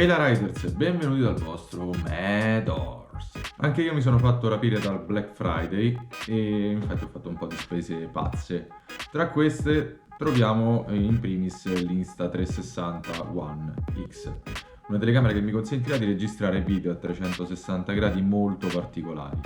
Ehi la Riders, benvenuti dal vostro Medors. Anche io mi sono fatto rapire dal Black Friday e infatti ho fatto un po' di spese pazze. Tra queste troviamo in primis l'Insta360 One X, una telecamera che mi consentirà di registrare video a 360 gradi molto particolari.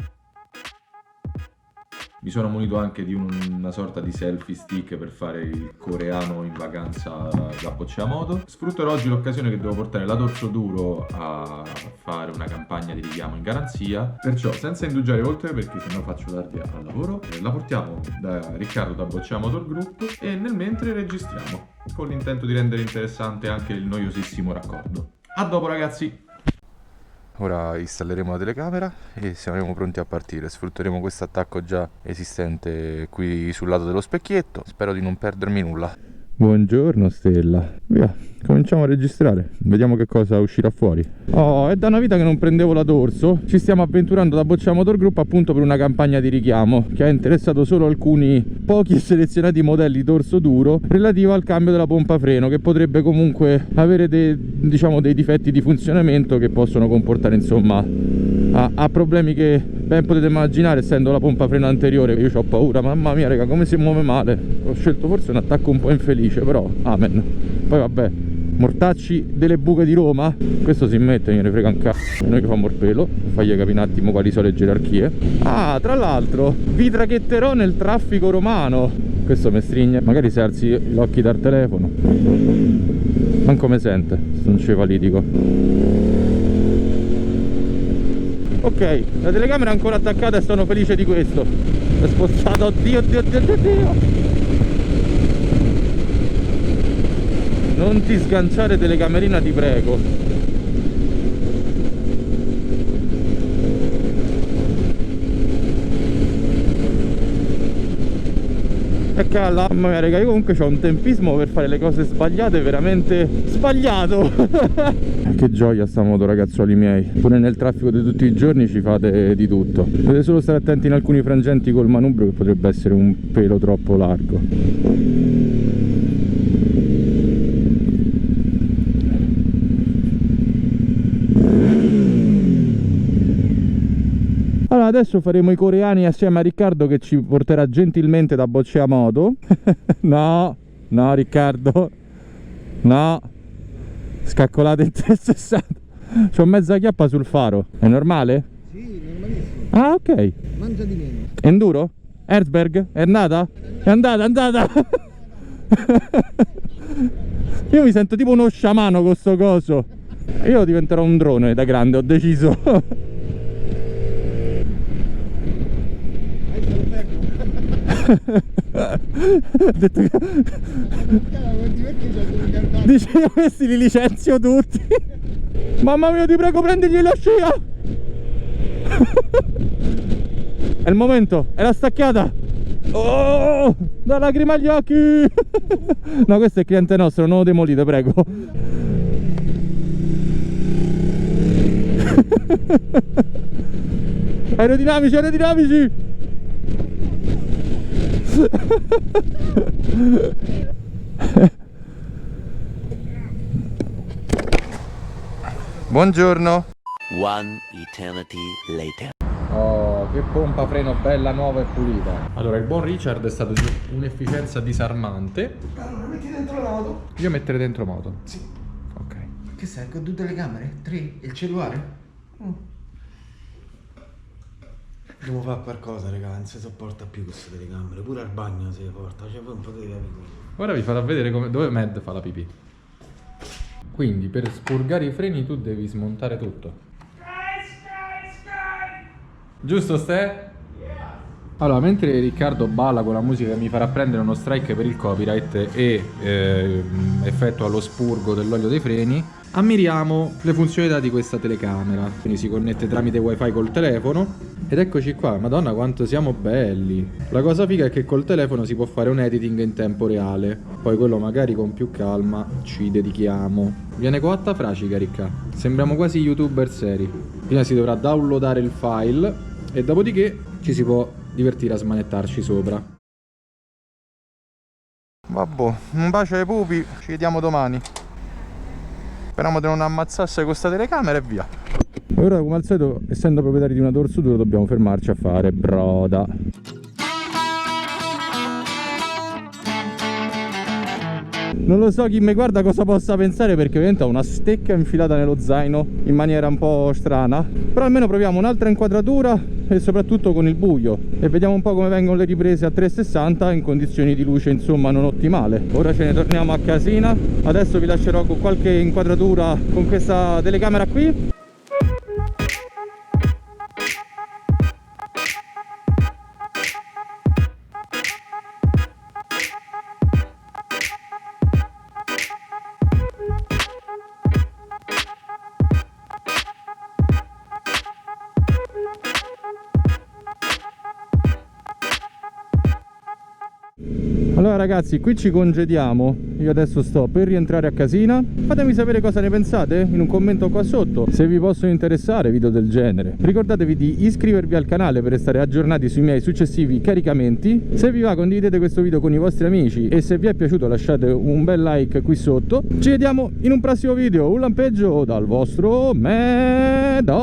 Mi sono munito anche di una sorta di selfie stick per fare il coreano in vacanza da Bocciamoto. Sfrutterò oggi l'occasione che devo portare la Dorso Duro a fare una campagna di richiamo in garanzia. Perciò, senza indugiare oltre, perché sennò faccio tardi al lavoro, la portiamo da Riccardo da Bocciamoto Group e nel mentre registriamo, con l'intento di rendere interessante anche il noiosissimo raccordo. A dopo ragazzi! Ora installeremo la telecamera e saremo pronti a partire. Sfrutteremo questo attacco già esistente qui sul lato dello specchietto. Spero di non perdermi nulla. Buongiorno Stella. Via, cominciamo a registrare. Vediamo che cosa uscirà fuori. Oh, è da una vita che non prendevo la Dorso. Ci stiamo avventurando da Bocciamoto Group appunto per una campagna di richiamo che ha interessato solo alcuni pochi e selezionati modelli Dorso Duro relativo al cambio della pompa freno, che potrebbe comunque avere dei difetti di funzionamento che possono comportare insomma a problemi che ben potete immaginare, essendo la pompa freno anteriore. Io ho paura, mamma mia raga, come si muove male. Ho scelto forse un attacco un po' infelice, però amen. Poi vabbè, mortacci delle buche di Roma, questo si mette, gliene frega un cazzo. Noi che famo il pelo, fagli capire un attimo quali sono le gerarchie. Ah, tra l'altro vi traghetterò nel traffico romano. Questo mi stringe, magari se alzi gli occhi dal telefono manco me sente, sto encefalitico. Ok, la telecamera è ancora attaccata e sono felice di questo. È spostato, oddio. Non ti sganciare telecamerina, ti prego. E calla, mamma mia raga, io comunque ho un tempismo per fare le cose sbagliate veramente sbagliato. Che gioia sta moto ragazzuoli miei. Pure nel traffico di tutti i giorni ci fate di tutto. Dovete solo stare attenti in alcuni frangenti col manubrio, che potrebbe essere un pelo troppo largo. Allora adesso faremo i coreani assieme a Riccardo, che ci porterà gentilmente da Bocciamoto. No Riccardo, no, scaccolate in 360. C'ho mezza chiappa sul faro, è normale? Sì, normalissimo. Ah ok. Mangia di meno. Enduro? Erzberg? È andata? È andata. Io mi sento tipo uno sciamano con sto coso. Io diventerò un drone da grande, ho deciso. Ho detto che... Dicevo, questi li licenzio tutti. Mamma mia, ti prego, prendigli la scia. È il momento, è la staccata. Oh, da lacrime agli occhi. No, questo è il cliente nostro, non lo demolite, prego. Aerodinamici. Buongiorno. One eternity later. Oh, che pompa freno bella, nuova e pulita. Allora, il buon Richard è stato di un'efficienza disarmante. Allora, metti dentro l'auto. Io mettere dentro moto. Sì. Ok. Che sai, con 2 telecamere? 3? E il cellulare? Devo fare qualcosa, raga, non si sopporta più queste telecamere. Pure al bagno si porta, cioè poi un po' di capire. Ora vi farò vedere dove Mad fa la pipì. Quindi per spurgare i freni tu devi smontare tutto. Giusto Ste? Allora, mentre Riccardo balla con la musica che mi farà prendere uno strike per il copyright e effettua lo spurgo dell'olio dei freni, ammiriamo le funzionalità di questa telecamera. Quindi si connette tramite wifi col telefono. Ed eccoci qua, madonna quanto siamo belli. La cosa figa è che col telefono si può fare un editing in tempo reale. Poi quello magari con più calma ci dedichiamo. Viene coatta fracica, Ricca. Sembriamo quasi youtuber seri. Prima si dovrà downloadare il file e dopodiché ci si può divertire a smanettarci sopra. Vabbè, un bacio ai pupi, ci vediamo domani. Speriamo di non ammazzarsi con questa telecamera e via. E ora, come al solito, essendo proprietari di una Dorso Duro, dobbiamo fermarci a fare broda. Non lo so chi mi guarda cosa possa pensare, perché ovviamente ho una stecca infilata nello zaino in maniera un po' strana. Però almeno proviamo un'altra inquadratura e soprattutto con il buio, e vediamo un po' come vengono le riprese a 360 in condizioni di luce insomma non ottimale. Ora ce ne torniamo a casina. Adesso vi lascerò con qualche inquadratura con questa telecamera qui. Allora ragazzi, qui ci congediamo. Io adesso sto per rientrare a casina. Fatemi sapere cosa ne pensate in un commento qua sotto, se vi possono interessare video del genere. Ricordatevi di iscrivervi al canale per restare aggiornati sui miei successivi caricamenti. Se vi va, condividete questo video con i vostri amici, e se vi è piaciuto lasciate un bel like qui sotto. Ci vediamo in un prossimo video. Un lampeggio dal vostro Medors.